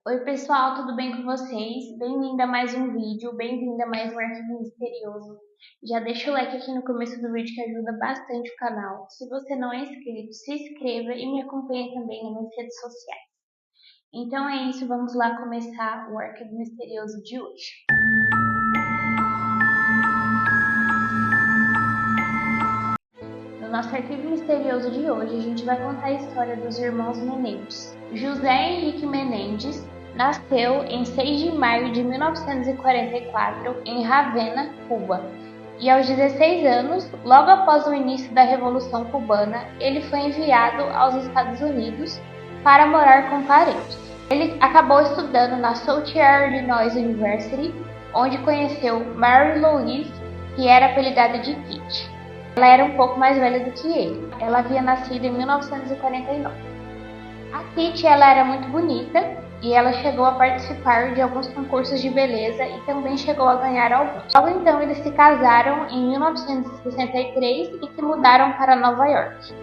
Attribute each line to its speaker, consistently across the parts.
Speaker 1: Oi pessoal, tudo bem com vocês? Bem-vinda a mais um vídeo, bem-vinda a mais um Arquivo Misterioso. Já deixa o like aqui no começo do vídeo que ajuda bastante o canal. Se você não é inscrito, se inscreva e me acompanhe também nas minhas redes sociais. Então é isso, vamos lá começar o Arquivo Misterioso de hoje. No nosso Arquivo Misterioso de hoje, a gente vai contar a história dos irmãos Menendez. José Henrique Menendez nasceu em 6 de maio de 1944 em Ravenna, Cuba. E aos 16 anos, logo após o início da Revolução Cubana, ele foi enviado aos Estados Unidos para morar com parentes. Ele acabou estudando na Southern Illinois University, onde conheceu Mary Louise, que era apelidada de Kitty. Ela era um pouco mais velha do que ele. Ela havia nascido em 1949. A Kitty ela era muito bonita e ela chegou a participar de alguns concursos de beleza e também chegou a ganhar alguns. Logo então eles se casaram em 1963 e se mudaram para Nova York,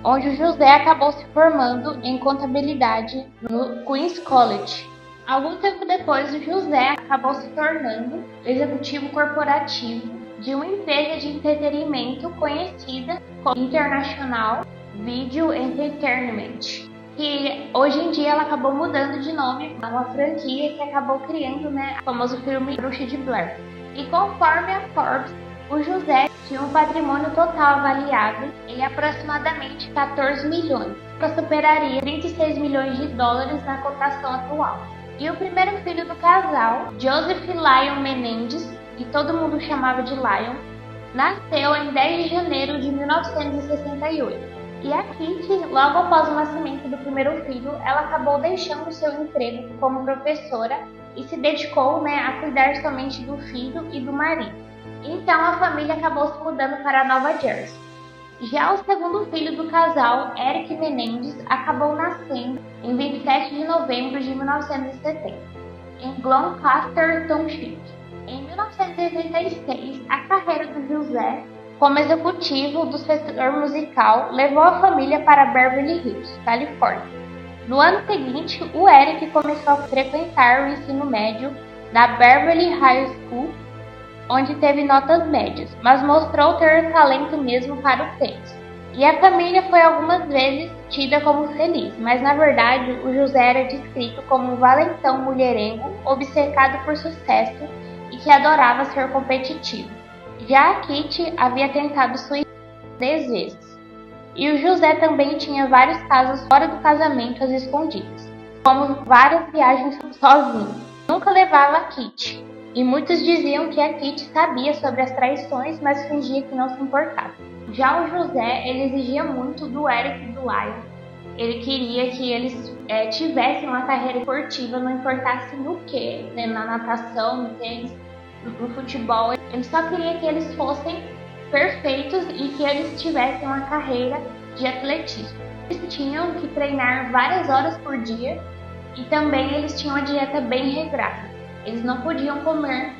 Speaker 1: onde o José acabou se formando em contabilidade no Queens College. Algum tempo depois, o José acabou se tornando executivo corporativo de uma empresa de entretenimento conhecida como International Video Entertainment, que hoje em dia ela acabou mudando de nome para uma franquia que acabou criando, o famoso filme Bruxa de Blair. E conforme a Forbes, o José tinha um patrimônio total avaliado em aproximadamente 14 milhões, que superaria 36 milhões de dólares na cotação atual. E o primeiro filho do casal, Joseph Lion Menendez, que todo mundo chamava de Lion, nasceu em 10 de janeiro de 1968. E a Kitty, logo após o nascimento do primeiro filho, ela acabou deixando seu emprego como professora e se dedicou a cuidar somente do filho e do marido. Então a família acabou se mudando para Nova Jersey. Já o segundo filho do casal, Eric Menendez, acabou nascendo em 27 de novembro de 1970, em Gloucester Township. Em 1986, a carreira do José como executivo do setor musical levou a família para Beverly Hills, Califórnia. No ano seguinte, o Eric começou a frequentar o ensino médio na Beverly High School, onde teve notas médias, mas mostrou ter talento mesmo para o tênis. E a família foi algumas vezes tida como feliz, mas na verdade o José era descrito como um valentão mulherengo, obcecado por sucesso e que adorava ser competitivo. Já a Kitty havia tentado suicídio 10 vezes. E o José também tinha vários casos fora do casamento às escondidas, como várias viagens sozinho. Nunca levava a Kitty. E muitos diziam que a Kitty sabia sobre as traições, mas fingia que não se importava. Já o José, ele exigia muito do Eric e do Lion. Ele queria que eles tivessem uma carreira esportiva, não importasse no que, na natação, no tênis, no futebol. Ele só queria que eles fossem perfeitos e que eles tivessem uma carreira de atletismo. Eles tinham que treinar várias horas por dia e também eles tinham uma dieta bem regrada. Eles não podiam comer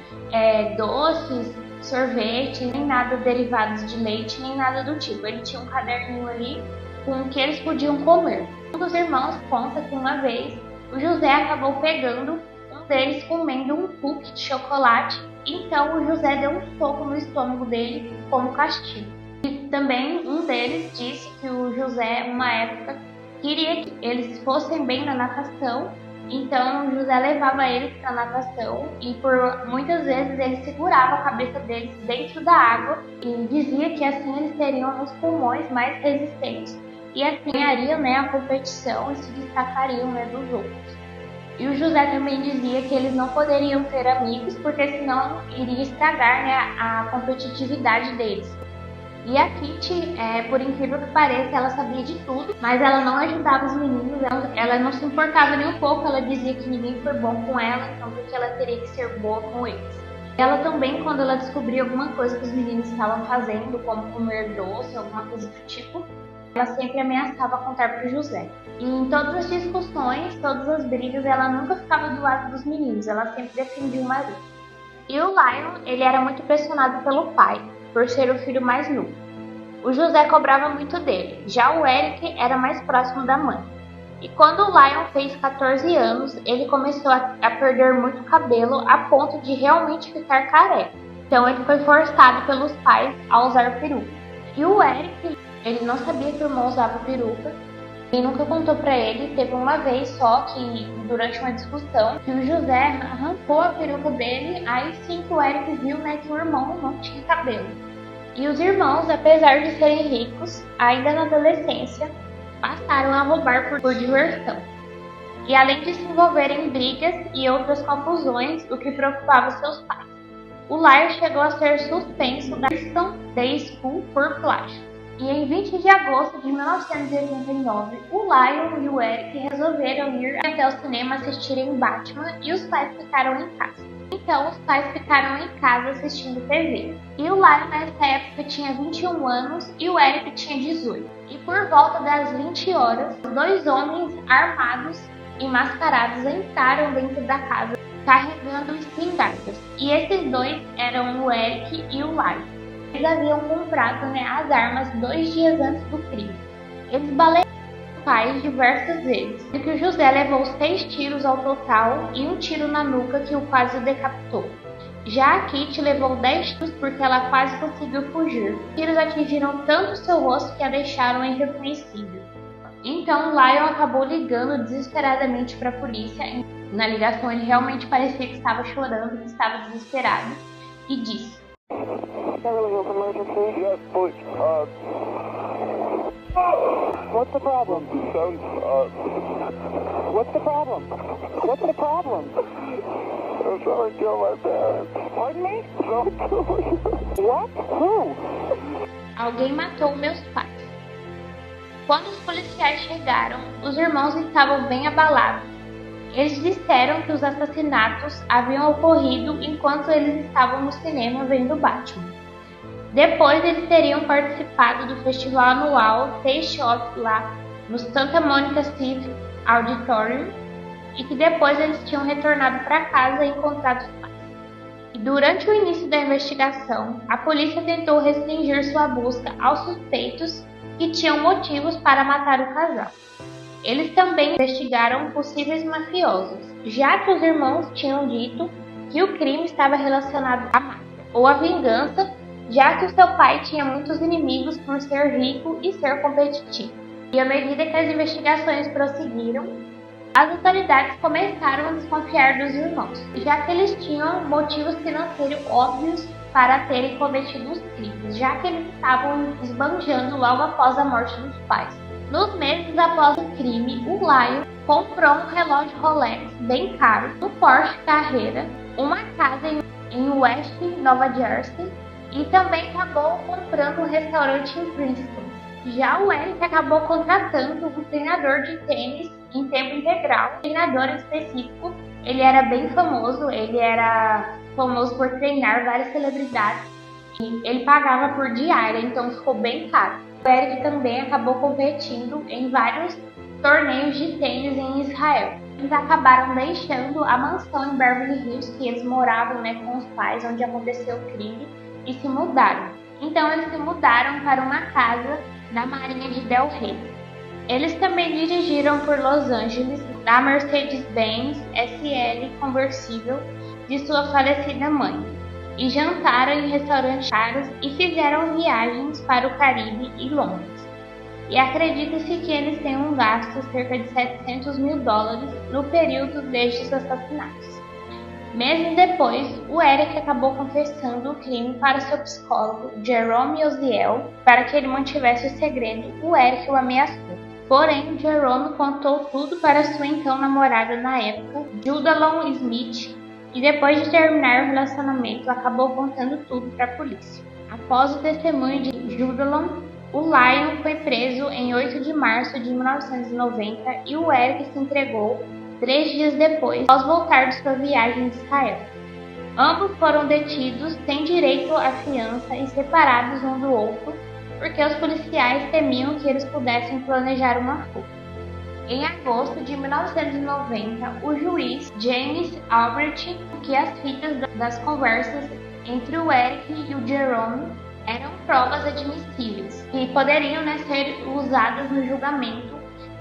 Speaker 1: doces, sorvete, nem nada derivados de leite, nem nada do tipo. Ele tinha um caderninho ali com o que eles podiam comer. Um dos irmãos conta que uma vez o José acabou pegando um deles comendo um cookie de chocolate, então o José deu um soco no estômago dele como castigo. E também um deles disse que o José, uma época, queria que eles fossem bem na natação. Então, José levava eles para a natação e por muitas vezes ele segurava a cabeça deles dentro da água e dizia que assim eles teriam os pulmões mais resistentes e assim ganhariam a competição e se destacariam dos outros. E o José também dizia que eles não poderiam ser amigos porque senão iria estragar a competitividade deles. E a Kitty, por incrível que pareça, ela sabia de tudo, mas ela não ajudava os meninos, ela não se importava nem um pouco, ela dizia que ninguém foi bom com ela, então porque ela teria que ser boa com eles. Ela também, quando ela descobria alguma coisa que os meninos estavam fazendo, como comer doce, alguma coisa do tipo, ela sempre ameaçava contar para o José. E em todas as discussões, todas as brigas, ela nunca ficava do lado dos meninos, ela sempre defendia o marido. E o Lion, ele era muito pressionado pelo pai, por ser o filho mais novo. O José cobrava muito dele, já o Eric era mais próximo da mãe. E quando o Lion fez 14 anos, ele começou a perder muito cabelo a ponto de realmente ficar careca. Então ele foi forçado pelos pais a usar peruca. E o Eric, ele não sabia que o irmão usava peruca. E nunca contou pra ele. Teve uma vez só que, durante uma discussão, que o José arrancou a peruca dele. Aí sim que o Eric viu, né, que o irmão não tinha cabelo. E os irmãos, apesar de serem ricos, ainda na adolescência, passaram a roubar por diversão. E além de se envolverem em brigas e outras confusões, o que preocupava seus pais. O Lion chegou a ser suspenso da Easton Day School por plágio. E em 20 de agosto de 1989, o Lion e o Eric resolveram ir até o cinema assistirem Batman e os pais ficaram em casa. Então, os pais ficaram em casa assistindo TV. E o Lion, nessa época, tinha 21 anos e o Eric tinha 18. E por volta das 20 horas, dois homens armados e mascarados entraram dentro da casa carregando espingardas. E esses dois eram o Eric e o Lion. Eles haviam comprado, né, as armas 2 dias antes do crime. Eles balearam o pai diversas vezes, e que o José levou 6 tiros ao total e um tiro na nuca que o quase decapitou. Já a Kitty levou 10 tiros porque ela quase conseguiu fugir. Os tiros atingiram tanto seu rosto que a deixaram irreconhecível. Então Lion acabou ligando desesperadamente para a polícia. Na ligação ele realmente parecia que estava chorando, que estava desesperado, e disse:
Speaker 2: Beverly Hills emergency. Yes, please. What's the problem? What's the problem? What's the problem? I'm trying to kill my parents. Pardon me? What? Who?
Speaker 1: Alguém matou meus pais. Quando os policiais chegaram, os irmãos estavam bem abalados. Eles disseram que os assassinatos haviam ocorrido enquanto eles estavam no cinema vendo Batman. Depois eles teriam participado do festival anual Taste of lá no Santa Monica Civic Auditorium e que depois eles tinham retornado para casa e encontrado os pais. E durante o início da investigação, a polícia tentou restringir sua busca aos suspeitos que tinham motivos para matar o casal. Eles também investigaram possíveis mafiosos, já que os irmãos tinham dito que o crime estava relacionado à máfia ou à vingança, já que o seu pai tinha muitos inimigos por ser rico e ser competitivo. E à medida que as investigações prosseguiram, as autoridades começaram a desconfiar dos irmãos, já que eles tinham motivos financeiros óbvios para terem cometido os crimes, já que eles estavam esbanjando logo após a morte dos pais. Nos meses após o crime, o Lion comprou um relógio Rolex bem caro, um Porsche Carrera, uma casa em West Nova Jersey e também acabou comprando um restaurante em Princeton. Já o Eric acabou contratando um treinador de tênis em tempo integral. O treinador específico, ele era bem famoso, ele era famoso por treinar várias celebridades e ele pagava por diária, então ficou bem caro. O Eric também acabou competindo em vários torneios de tênis em Israel. Eles acabaram deixando a mansão em Beverly Hills que eles moravam, né, com os pais, onde aconteceu o crime, e se mudaram. Então eles se mudaram para uma casa na Marinha de Del Rey. Eles também dirigiram por Los Angeles na Mercedes-Benz SL conversível de sua falecida mãe, e jantaram em restaurantes caros e fizeram viagens para o Caribe e Londres. E acredita-se que eles tenham gasto cerca de $700 mil no período destes assassinatos. Meses depois, o Eric acabou confessando o crime para seu psicólogo, Jerome Oziel, para que ele mantivesse o segredo. O Eric o ameaçou. Porém, Jerome contou tudo para sua então namorada na época, Judalon Smith, e depois de terminar o relacionamento, acabou contando tudo para a polícia. Após o testemunho de Judalon, o Lion foi preso em 8 de março de 1990 e o Eric se entregou 3 dias depois, após voltar de sua viagem de Israel. Ambos foram detidos sem direito à fiança e separados um do outro, porque os policiais temiam que eles pudessem planejar uma fuga. Em agosto de 1990, o juiz James Albrecht que as fitas das conversas entre o Eric e o Jerome eram provas admissíveis que poderiam, né, ser usadas no julgamento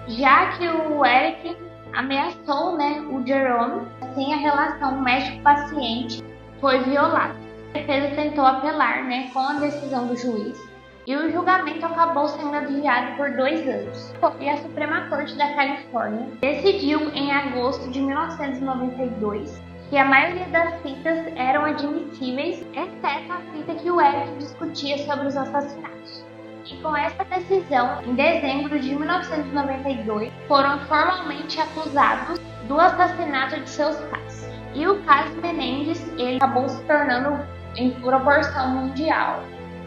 Speaker 1: já que o Eric ameaçou, né, o Jerome, assim a relação médico-paciente foi violada. A defesa tentou apelar, né, com a decisão do juiz, e o julgamento acabou sendo adiado por 2 anos. E a Suprema Corte da Califórnia decidiu em agosto de 1992 que a maioria das fitas eram admissíveis, exceto a fita que o Eric discutia sobre os assassinatos. E com essa decisão, em dezembro de 1992, foram formalmente acusados do assassinato de seus pais. E o caso Menendez, ele acabou se tornando em proporção mundial.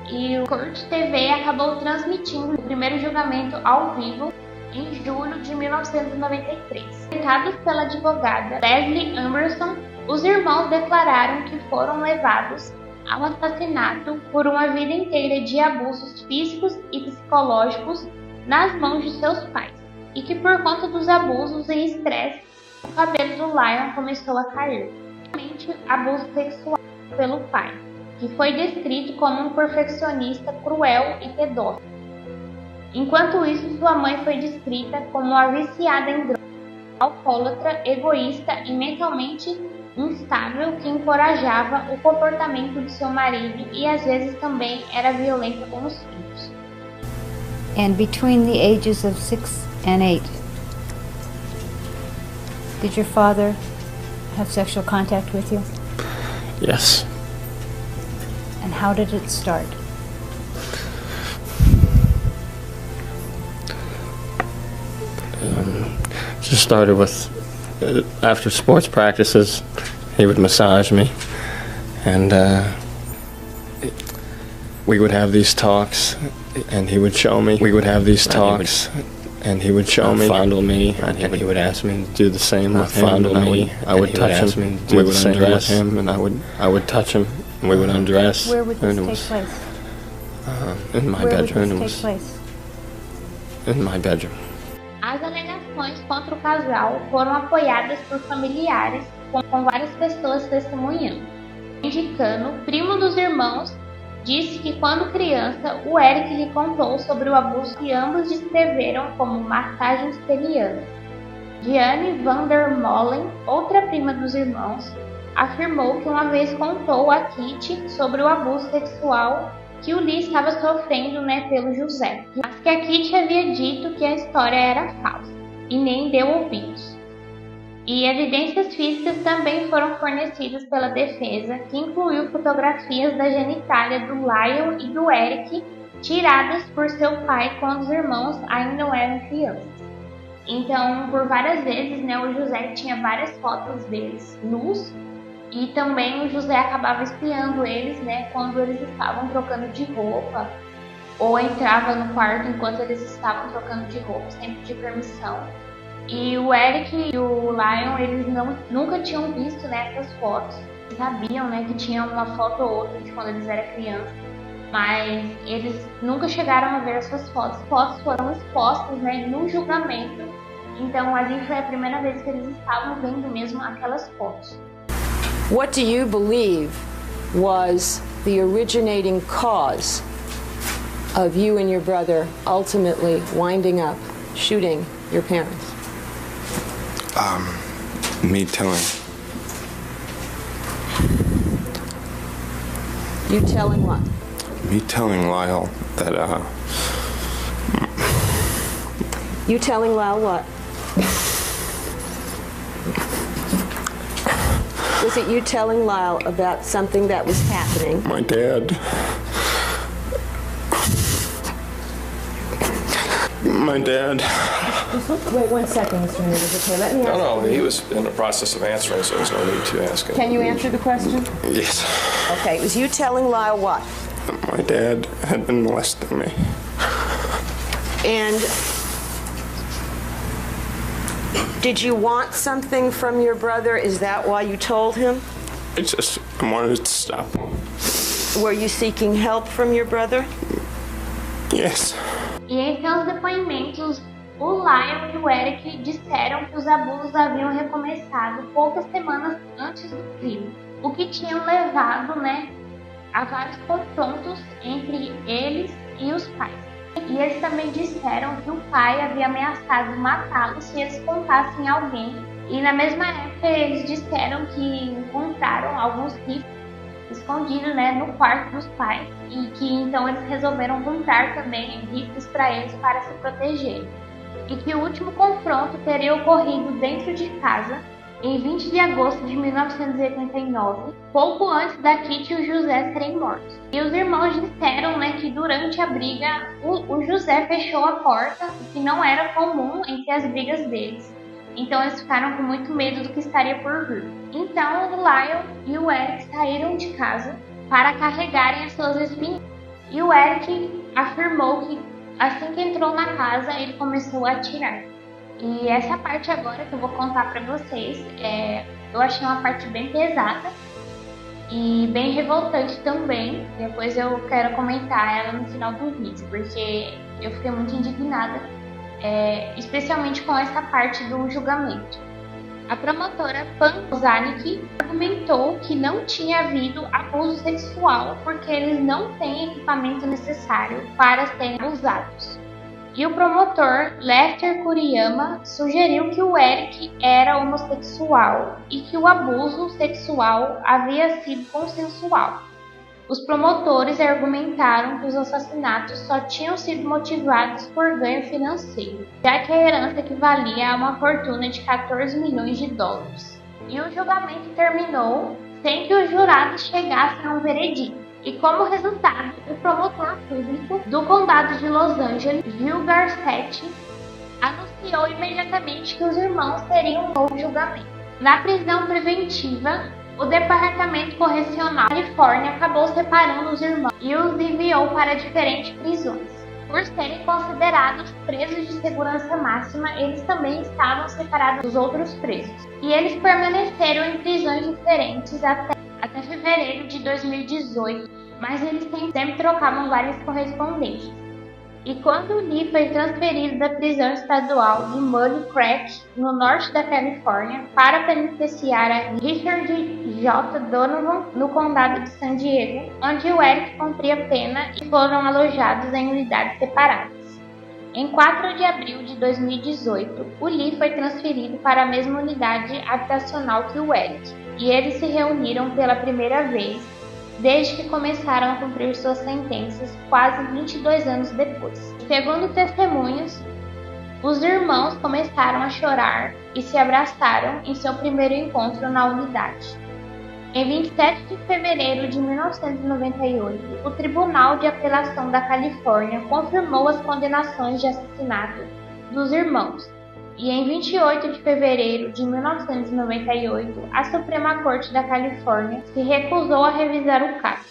Speaker 1: E o Court TV acabou transmitindo o primeiro julgamento ao vivo em julho de 1993. Citados pela advogada Leslie Amberson, os irmãos declararam que foram levados ao assassinato por uma vida inteira de abusos físicos e psicológicos nas mãos de seus pais, e que por conta dos abusos e estresse, o cabelo do Lyon começou a cair. Realmente, abuso sexual pelo pai, que foi descrito como um perfeccionista cruel e pedófilo. Enquanto isso, sua mãe foi descrita como uma viciada em drogas, alcoólatra, egoísta e mentalmente instável que encorajava o comportamento de seu marido e às vezes também era violenta com os filhos.
Speaker 3: And between the ages of 6 and 8, did your father have sexual contact with you?
Speaker 4: Yes.
Speaker 3: And how did it start?
Speaker 4: Just started with, after sports practices, he would massage me, and we would have these talks, and he would show me. We would have these talks, and he would show me, fondle me, and he would ask me to do the same with him. Fondle me. I would touch him. We would undress him, and I would touch him, and we would undress.
Speaker 3: Where would this take place?
Speaker 4: In my bedroom.
Speaker 3: Where would this take place?
Speaker 4: In my bedroom.
Speaker 1: As alegações contra o casal foram apoiadas por familiares, com várias pessoas testemunhando. Indicando, primo dos irmãos disse que quando criança, o Eric lhe contou sobre o abuso que ambos descreveram como massagens penianas. Diane van der Molen, outra prima dos irmãos, afirmou que uma vez contou a Kitty sobre o abuso sexual que o Lee estava sofrendo, né, pelo José, mas que a Kitty havia dito que a história era falsa e nem deu ouvidos. E evidências físicas também foram fornecidas pela defesa, que incluiu fotografias da genitália do Lyon e do Eric tiradas por seu pai quando os irmãos ainda não eram crianças. Então, por várias vezes, né, o José tinha várias fotos deles nus, e também o José acabava espiando eles, né, quando eles estavam trocando de roupa, ou entrava no quarto enquanto eles estavam trocando de roupa, sem pedir permissão. E o Eric e o Lyon, eles nunca tinham visto, né, essas fotos. Eles sabiam, né, que tinha uma foto ou outra de quando eles eram crianças, mas eles nunca chegaram a ver essas fotos. As fotos foram expostas, né, no julgamento. Então ali foi a primeira vez que eles estavam vendo mesmo aquelas fotos.
Speaker 5: What do you believe was the originating cause of you and your brother ultimately winding up shooting your parents?
Speaker 6: Me telling.
Speaker 5: You telling what?
Speaker 6: Me telling Lyle that,
Speaker 5: You telling Lyle what? Was it you telling Lyle about something that was happening?
Speaker 6: my dad. My dad.
Speaker 5: Wait 1 second, Mr. Menendez. Okay, let me ask.
Speaker 7: No, he was in the process of answering, so there's no need to ask him.
Speaker 5: Can you answer the question?
Speaker 6: Yes.
Speaker 5: Okay, it was you telling Lyle what?
Speaker 6: My dad had been molesting me.
Speaker 5: And did you want something from your brother? Is that why you told him?
Speaker 6: I wanted to stop him.
Speaker 5: Were you seeking help from your brother?
Speaker 6: Yes.
Speaker 1: E em seus depoimentos, o Lyon e o Eric disseram que os abusos haviam recomeçado poucas semanas antes do crime, o que tinham levado, né, a vários confrontos entre eles e os pais. E eles também disseram que o pai havia ameaçado matá-los se eles contassem a alguém. E na mesma época eles disseram que encontraram alguns rifles escondidos, né, no quarto dos pais. E que então eles resolveram comprar também rifles para eles para se protegerem. E que o último confronto teria ocorrido dentro de casa em 20 de agosto de 1989, pouco antes da Kitty e o José serem mortos. E os irmãos disseram, né, que durante a briga o José fechou a porta, o que não era comum entre as brigas deles. Então eles ficaram com muito medo do que estaria por vir. Então o Lyle e o Eric saíram de casa para carregarem as suas espinhas. E o Eric afirmou que assim que entrou na casa ele começou a atirar. E essa parte agora que eu vou contar pra vocês, eu achei uma parte bem pesada e bem revoltante também. Depois eu quero comentar ela no final do vídeo, porque eu fiquei muito indignada, especialmente com essa parte do julgamento. A promotora Pam Zanuck argumentou que não tinha havido abuso sexual porque eles não têm equipamento necessário para serem abusados. E o promotor Lester Kuriyama sugeriu que o Eric era homossexual e que o abuso sexual havia sido consensual. Os promotores argumentaram que os assassinatos só tinham sido motivados por ganho financeiro, já que a herança equivalia a uma fortuna de 14 milhões de dólares. E o julgamento terminou sem que os jurados chegassem a um veredito. E como resultado, o promotor público do condado de Los Angeles, Gil Garcetti, anunciou imediatamente que os irmãos teriam um novo julgamento. Na prisão preventiva, o Departamento Correcional da Califórnia acabou separando os irmãos e os enviou para diferentes prisões. Por serem considerados presos de segurança máxima, eles também estavam separados dos outros presos. E eles permaneceram em prisões diferentes até fevereiro de 2018, mas eles sempre trocavam várias correspondências. E quando o Lee foi transferido da prisão estadual de Muddy Creek, no norte da Califórnia, para a penitenciária Richard J. Donovan, no condado de San Diego, onde o Eric cumpria pena e foram alojados em unidades separadas. Em 4 de abril de 2018, o Lee foi transferido para a mesma unidade habitacional que o Eric, e eles se reuniram pela primeira vez desde que começaram a cumprir suas sentenças quase 22 anos depois. Segundo testemunhos, os irmãos começaram a chorar e se abraçaram em seu primeiro encontro na unidade. Em 27 de fevereiro de 1998, o Tribunal de Apelação da Califórnia confirmou as condenações de assassinato dos irmãos. E em 28 de fevereiro de 1998, a Suprema Corte da Califórnia se recusou a revisar o caso.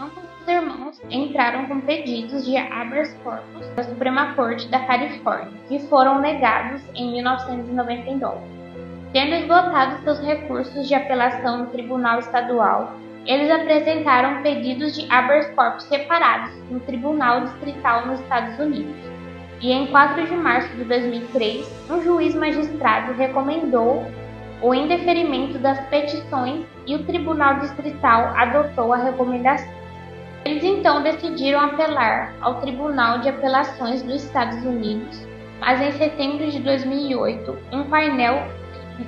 Speaker 1: Ambos os irmãos entraram com pedidos de habeas corpus da Suprema Corte da Califórnia, que foram negados em 1999. Tendo esgotado seus recursos de apelação no Tribunal Estadual, eles apresentaram pedidos de habeas corpus separados no Tribunal Distrital nos Estados Unidos. E em 4 de março de 2003, um juiz magistrado recomendou o indeferimento das petições e o Tribunal Distrital adotou a recomendação. Eles então decidiram apelar ao Tribunal de Apelações dos Estados Unidos, mas em setembro de 2008, um painel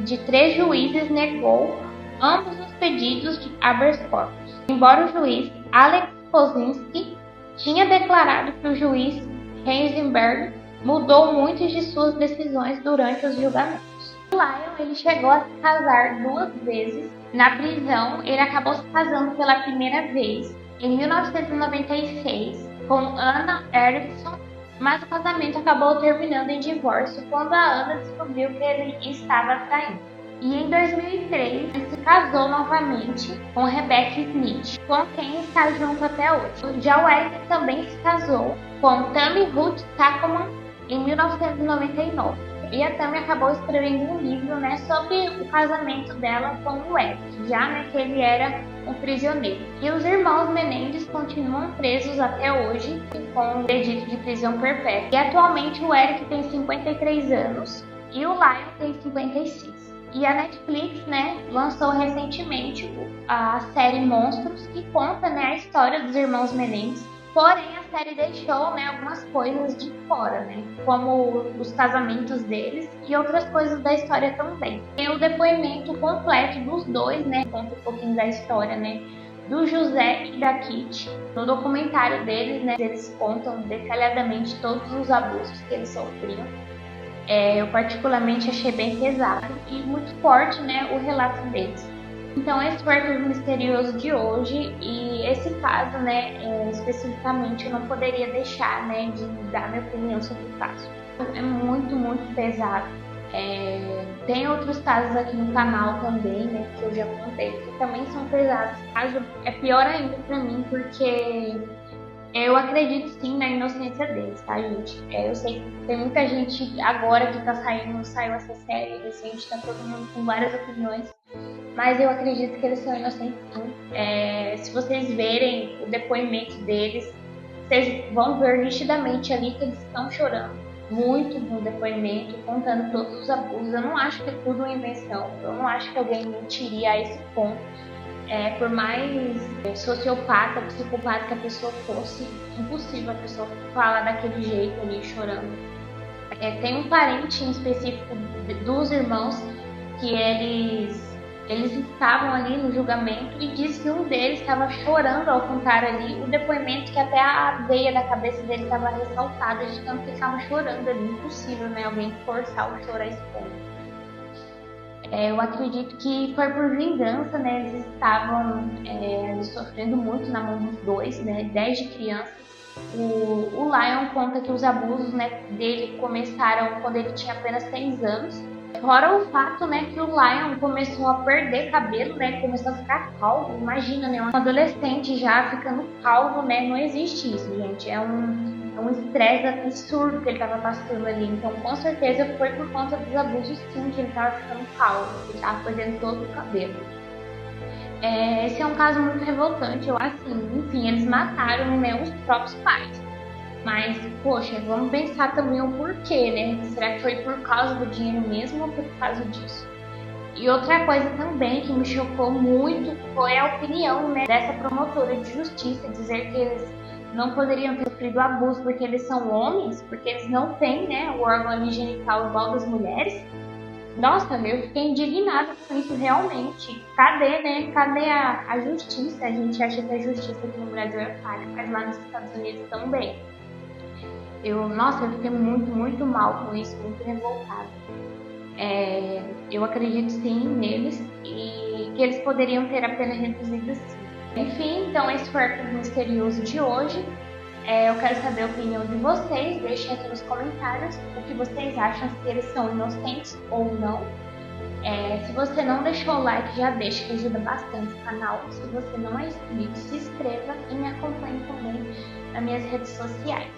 Speaker 1: de 3 juízes negou ambos os pedidos de habeas corpus. Embora o juiz Alex Kozinski tinha declarado que o juiz Heisenberg mudou muitas de suas decisões durante os julgamentos. O Lyle ele chegou a se casar 2 vezes. Na prisão, ele acabou se casando pela primeira vez em 1996 com Anna Erickson, mas o casamento acabou terminando em divórcio quando a Anna descobriu que ele estava traindo. E em 2003, ele se casou novamente com Rebecca Smith, com quem está junto até hoje. Já o Eric também se casou com Tammy Ruth Tacoman em 1999. E a Tammy acabou escrevendo um livro, sobre o casamento dela com o Eric, já que ele era um prisioneiro. E os irmãos Menendez continuam presos até hoje com um veredito de prisão perpétua. E atualmente o Eric tem 53 anos e o Lyle tem 56. E a Netflix, lançou recentemente a série Monstros, que conta, a história dos irmãos Menendez, Porém, a série deixou, né, algumas coisas de fora, né, como os casamentos deles e outras coisas da história também. Tem o depoimento completo dos dois, né, conta um pouquinho da história, né, do José e da Kitty. No documentário deles, né, eles contam detalhadamente todos os abusos que eles sofriam. Eu particularmente achei bem pesado e muito forte, né, o relato deles. Então esse foi o Arquivo Misterioso de hoje, e esse caso, né, especificamente eu não poderia deixar, né, de dar minha opinião sobre o caso. É muito, muito pesado. Tem outros casos aqui no canal também, né, que eu já contei, que também são pesados. O caso é pior ainda pra mim, porque eu acredito sim na inocência deles, tá, gente? Eu sei que tem muita gente agora que saiu essa série recente, tá todo mundo com várias opiniões, mas eu acredito que eles são inocentes sim. Se vocês verem o depoimento deles, vocês vão ver nitidamente ali que eles estão chorando muito no depoimento, contando todos os abusos. Eu não acho que é tudo uma invenção, eu não acho que alguém mentiria a esse ponto. Por mais sociopata, psicopata que a pessoa fosse, impossível a pessoa falar daquele jeito ali, chorando. Tem um parente em específico dos irmãos que eles estavam ali no julgamento e disse que um deles estava chorando ao contar ali o depoimento, que até a veia da cabeça dele estava ressaltada de tanto que ele estava chorando ali. Impossível, né, alguém forçar o choro a esse ponto. Eu acredito que foi por vingança, né? Eles estavam sofrendo muito na mão dos dois, né? Desde criança. O Lion conta que os abusos, né, dele começaram quando ele tinha apenas 6 anos. Fora o fato, né, que o Lion começou a perder cabelo, né? Começou a ficar calvo. Imagina, né? Um adolescente já ficando calvo, né? Não existe isso, gente. É um estresse absurdo que ele estava passando ali. Então, com certeza foi por conta dos abusos, sim, que ele estava ficando calvo, que ele estava perdendo todo o cabelo. Esse é um caso muito revoltante. Enfim, eles mataram, né, os próprios pais. Mas, poxa, vamos pensar também o porquê, né? Será que foi por causa do dinheiro mesmo ou por causa disso? E outra coisa também que me chocou muito foi a opinião, né, dessa promotora de justiça, dizer que eles não poderiam ter sofrido abuso porque eles são homens, porque eles não têm, né, o órgão genital igual das mulheres. Nossa, eu fiquei indignada com isso, realmente. Cadê, né? Cadê a justiça? A gente acha que a justiça aqui no Brasil é falha, mas lá nos Estados Unidos também. Eu fiquei muito, muito mal com isso, muito revoltada. Eu acredito sim neles e que eles poderiam ter a pena reduzida sim. Enfim, então esse foi o Arquivo Misterioso de hoje. Eu quero saber a opinião de vocês. Deixem aqui nos comentários o que vocês acham, se eles são inocentes ou não. Se você não deixou o like, já deixa, que ajuda bastante o canal. Se você não é inscrito, se inscreva e me acompanhe também nas minhas redes sociais.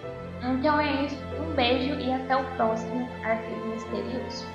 Speaker 1: Então é isso, um beijo e até o próximo Arquivo Misterioso.